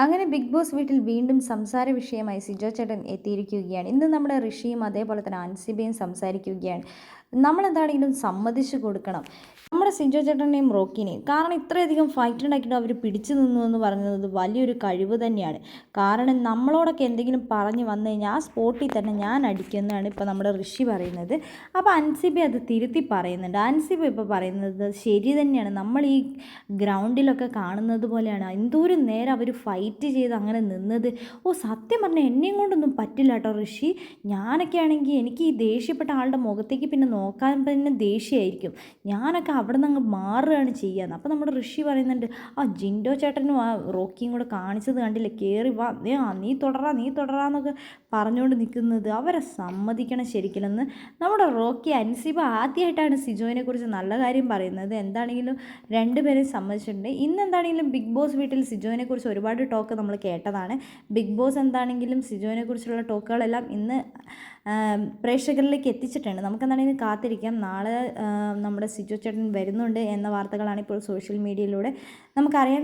അങ്ങനെ big boss വീട്ടിൽ വീണ്ടും സംസാര വിഷയമായി സിജോ ചേട്ടൻ എത്തിയിരിക്കുകയാണ്. ഇന്ന് നമ്മുടെ ഋഷിയും അതേപോലെ തന്നെ അൻസിബയും സംസാരിക്കുകയാണ്. നമ്മളെന്താണെങ്കിലും സമ്മതിച്ചു കൊടുക്കണം നമ്മുടെ സിജോ ചേട്ടനെയും റോക്കിനെയും. കാരണം ഇത്രയധികം ഫൈറ്റ് ഉണ്ടാക്കിയിട്ട് അവർ പിടിച്ചു നിന്നു എന്ന് പറയുന്നത് വലിയൊരു കഴിവ് തന്നെയാണ്. കാരണം നമ്മളോടൊക്കെ എന്തെങ്കിലും പറഞ്ഞ് വന്നു കഴിഞ്ഞാൽ ആ സ്പോട്ടിൽ തന്നെ ഞാൻ അടിക്കുന്നതാണ് ഇപ്പോൾ നമ്മുടെ ഋഷി പറയുന്നത്. അപ്പോൾ അൻസിബ അത് തിരുത്തി പറയുന്നുണ്ട്. അൻസിബ ഇപ്പോൾ പറയുന്നത് ശരി തന്നെയാണ്. നമ്മൾ ഈ ഗ്രൗണ്ടിലൊക്കെ കാണുന്നത് പോലെയാണ് എന്തോരം നേരം അവർ ഫൈറ്റ് ചെയ്ത് അങ്ങനെ നിന്നത്. സത്യം പറഞ്ഞാൽ എന്നെയും കൊണ്ടൊന്നും പറ്റില്ല കേട്ടോ ഋഷി. ഞാനൊക്കെ ആണെങ്കിൽ എനിക്ക് ഈ ദേഷ്യപ്പെട്ട ആളുടെ മുഖത്തേക്ക് പിന്നെ നോക്കാൻ തന്നെ ദേഷ്യമായിരിക്കും. ഞാനൊക്കെ അവിടെ നിന്ന് അങ്ങ് മാറുകയാണ് ചെയ്യാന്ന്. അപ്പോൾ നമ്മുടെ ഋഷി പറയുന്നുണ്ട്, ജിൻഡോ ചേട്ടനും ആ റോക്കിയും കൂടെ കാണിച്ചത് കണ്ടില്ലേ, കയറി വാ, നീ തുടരാന്നൊക്കെ പറഞ്ഞുകൊണ്ട് നിൽക്കുന്നത്. അവരെ സമ്മതിക്കണം ശരിക്കില്ലെന്ന് നമ്മുടെ റോക്കി. അൻസിബ ആദ്യമായിട്ടാണ് സിജോയിനെ കുറിച്ച് നല്ല കാര്യം പറയുന്നത്. എന്താണെങ്കിലും രണ്ടുപേരെയും സമ്മതിച്ചിട്ടുണ്ട്. ഇന്ന് എന്താണെങ്കിലും ബിഗ് ബോസ് വീട്ടിൽ സിജോയിനെ കുറിച്ച് ഒരുപാട് ടോക്ക് നമ്മൾ കേട്ടതാണ്. ബിഗ് ബോസ് എന്താണെങ്കിലും സിജോയിനെ കുറിച്ചുള്ള ടോക്കുകളെല്ലാം ഇന്ന് പ്രേക്ഷകരിലേക്ക് എത്തിച്ചിട്ടുണ്ട്. നമുക്കെന്താണെങ്കിലും കാത്തിരിക്കാം. നാളെ നമ്മുടെ സിജോ ചേട്ടൻ വരുന്നുണ്ട് എന്ന വാർത്തകളാണ് ഇപ്പോൾ സോഷ്യൽ മീഡിയയിലൂടെ നമുക്കറിയാൻ